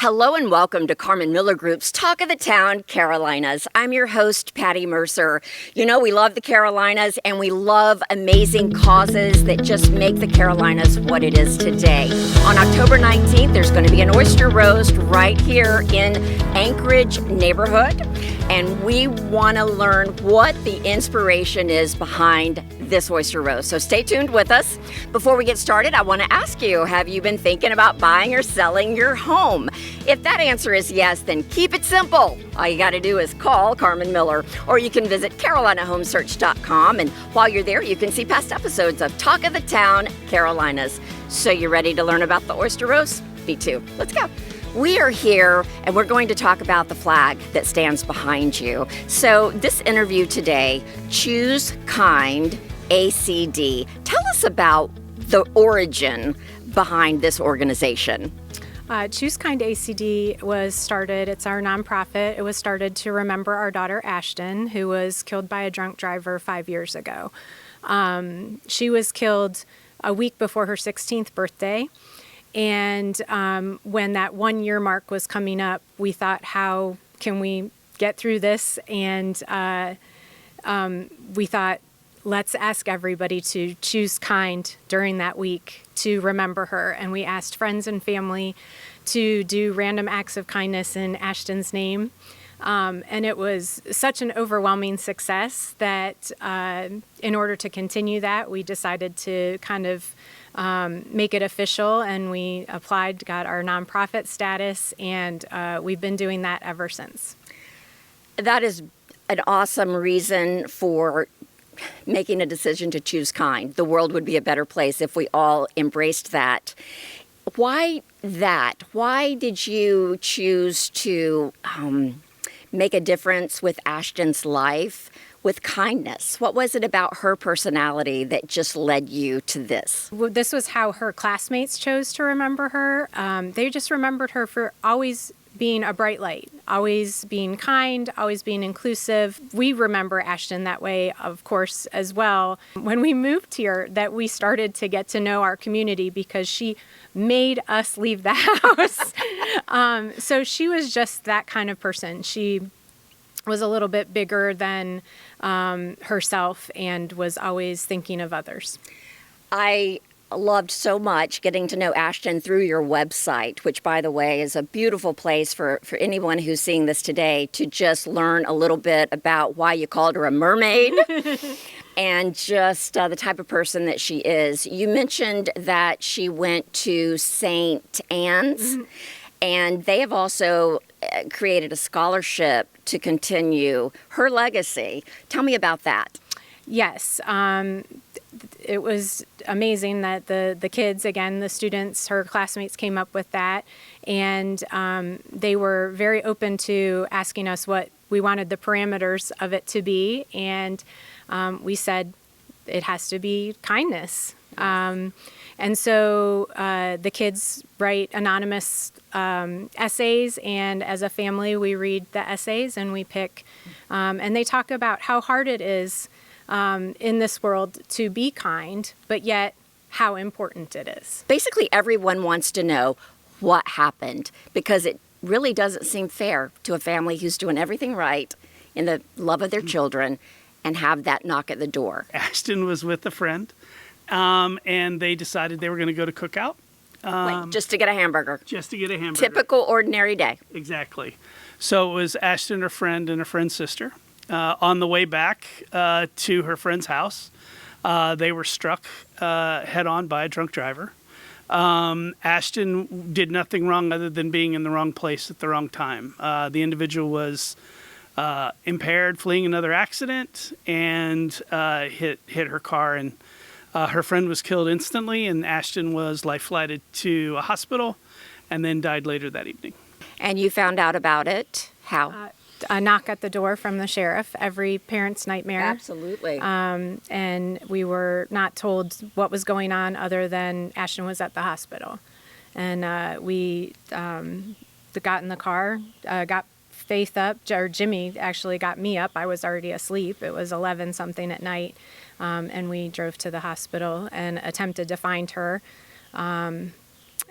Hello and welcome to Carmen Miller Group's Talk of the Town, Carolinas. I'm your host, Patty Mercer. You know, we love the Carolinas and we love amazing causes that just make the Carolinas what it is today. On October 19th, there's going to be an oyster roast right here in Anchorage neighborhood. And we want to learn what the inspiration is behind this oyster roast. So stay tuned with us. Before we get started, I want to ask you, have you been thinking about buying or selling your home? If that answer is yes, then keep it simple. All you got to do is call Carmen Miller, or you can visit CarolinaHomesearch.com. And while you're there, you can see past episodes of Talk of the Town, Carolinas. So you ready to learn about the oyster roast? Me too. Let's go. We are here and we're going to talk about the flag that stands behind you. So this interview today, ChooseKindACD. Tell us about the origin behind this organization. ChooseKindACD was started, it's our nonprofit. It was started to remember our daughter Ashton, who was killed by a drunk driver 5 years ago. She was killed a week before her 16th birthday. And when that 1 year mark was coming up, we thought, how can we get through this? And we thought, let's ask everybody to choose kind during that week to remember her. And we asked friends and family to do random acts of kindness in Ashton's name. And it was such an overwhelming success that in order to continue that, we decided to kind of make it official, and we applied, got our nonprofit status, and we've been doing that ever since. That is an awesome reason for making a decision to choose kind. The world would be a better place if we all embraced that. Why that? Why did you choose to make a difference with Ashton's life with kindness? What was it about her personality that just led you to this? Well, this was how her classmates chose to remember her. They just remembered her for always being a bright light, always being kind, always being inclusive. We remember Ashton that way, of course, as well. When we moved here, that we started to get to know our community because she made us leave the house. So she was just that kind of person. She was a little bit bigger than herself and was always thinking of others. I loved so much getting to know Ashton through your website, which, by the way, is a beautiful place for anyone who's seeing this today to just learn a little bit about why you called her a mermaid and just the type of person that she is. You mentioned that she went to St. Anne's, and they have also created a scholarship to continue her legacy. Tell me about that. Yes. It was amazing that the kids, again, the students, her classmates came up with that. And they were very open to asking us what we wanted the parameters of it to be. And we said it has to be kindness. And so the kids write anonymous essays, and as a family, we read the essays and we pick. And they talk about how hard it is in this world to be kind, but yet how important it is. Basically, everyone wants to know what happened because it really doesn't seem fair to a family who's doing everything right in the love of their children and have that knock at the door. Ashton was with a friend. And they decided they were going to go to Cookout. Like just to get a hamburger. Just to get a hamburger. Typical ordinary day. Exactly. So it was Ashton, her friend, and her friend's sister. On the way back to her friend's house, they were struck head-on by a drunk driver. Ashton did nothing wrong other than being in the wrong place at the wrong time. The individual was impaired, fleeing another accident, and hit her car, and her friend was killed instantly, and Ashton was life-flighted to a hospital and then died later that evening. And you found out about it? How? A knock at the door from the sheriff, every parent's nightmare. Absolutely. And we were not told what was going on other than Ashton was at the hospital. And we got in the car, got Faith up, or Jimmy actually got me up. I was already asleep. It was 11-something at night. And we drove to the hospital and attempted to find her.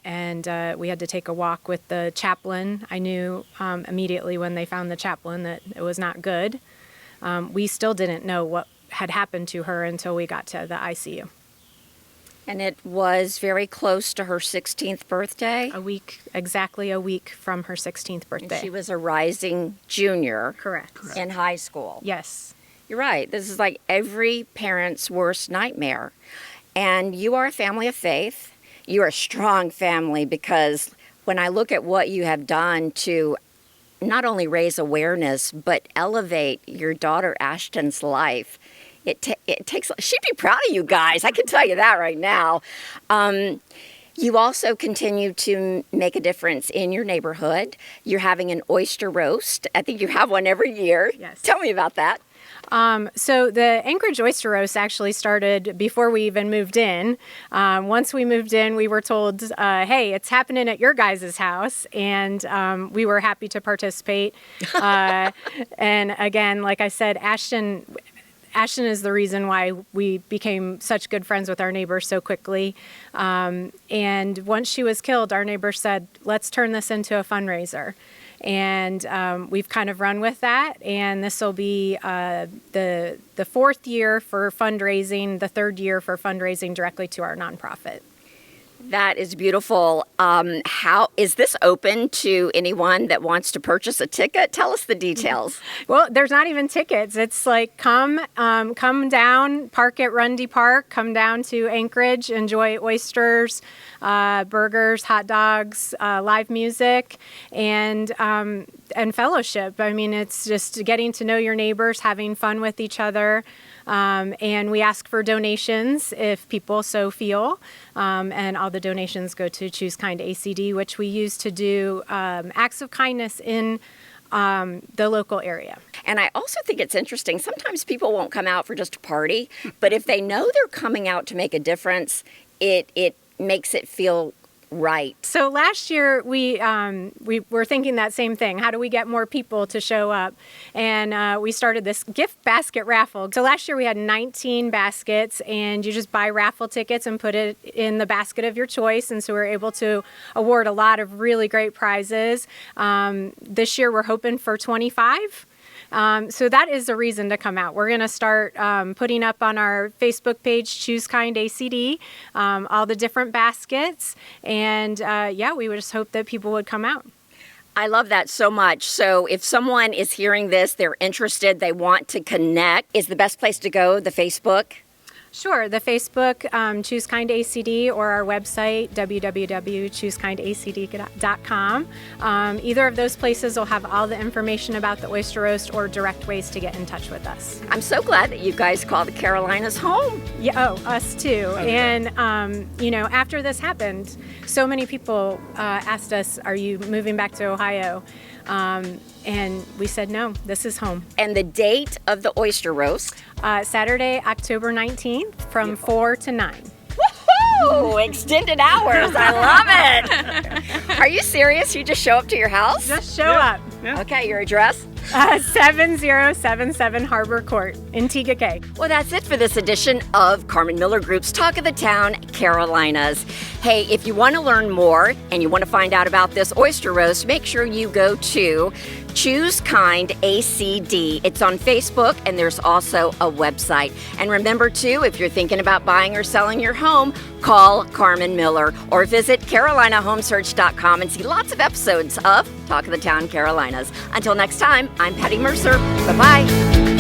And we had to take a walk with the chaplain. I knew immediately when they found the chaplain that it was not good. We still didn't know what had happened to her until we got to the ICU. And it was very close to her 16th birthday. Exactly a week from her 16th birthday. And she was a rising junior. Correct. In high school. Yes. You're right. This is like every parent's worst nightmare. And you are a family of faith. You're a strong family, because when I look at what you have done to not only raise awareness, but elevate your daughter Ashton's life, it takes, she'd be proud of you guys. I can tell you that right now. You also continue to make a difference in your neighborhood. You're having an oyster roast. I think you have one every year. Yes. Tell me about that. So the Anchorage Oyster Roast actually started before we even moved in. Once we moved in, we were told, hey, it's happening at your guys' house. And we were happy to participate. And again, like I said, Ashton is the reason why we became such good friends with our neighbors so quickly. And once she was killed, our neighbor said, let's turn this into a fundraiser. And we've kind of run with that. And this will be the fourth year for fundraising, the third year for fundraising directly to our nonprofit. That is beautiful. How is this open to anyone that wants to purchase a ticket? Tell us the details. Well, there's not even tickets. It's like come down, park at Rundy Park, come down to Anchorage, enjoy oysters, burgers, hot dogs, live music, and fellowship. I mean, it's just getting to know your neighbors, having fun with each other. And we ask for donations if people so feel. And all the donations go to ChooseKindACD, which we use to do acts of kindness in the local area. And I also think it's interesting. Sometimes people won't come out for just a party, but if they know they're coming out to make a difference, it makes it feel right. So last year we were thinking that same thing. How do we get more people to show up? And we started this gift basket raffle. So last year we had 19 baskets, and you just buy raffle tickets and put it in the basket of your choice. And so we're able to award a lot of really great prizes. This year we're hoping for 25. So that is a reason to come out. We're going to start putting up on our Facebook page, ChooseKindACD, all the different baskets. And we would just hope that people would come out. I love that so much. So if someone is hearing this, they're interested, they want to connect, is the best place to go the Facebook? Sure. The Facebook, ChooseKindACD, or our website, www.ChooseKindACD.com. Either of those places will have all the information about the oyster roast or direct ways to get in touch with us. I'm so glad that you guys call the Carolinas home. Yeah, us too. Okay. And, after this happened, so many people asked us, are you moving back to Ohio? And we said, no, this is home. And the date of the oyster roast? Saturday, October 19th from 4 to 9. Woohoo! Extended hours. I love it. Are you serious? You just show up to your house? Just show up. Yeah. Okay, your address? 7077 Harbor Court in Tega Cay. Well, that's it for this edition of Carmen Miller Group's Talk of the Town, Carolinas. Hey, if you want to learn more and you want to find out about this oyster roast, make sure you go to ChooseKindACD. It's on Facebook, and there's also a website. And remember, too, if you're thinking about buying or selling your home, call Carmen Miller or visit CarolinaHomesearch.com and see lots of episodes of Talk of the Town, Carolinas. Until next time, I'm Patty Mercer. Bye-bye.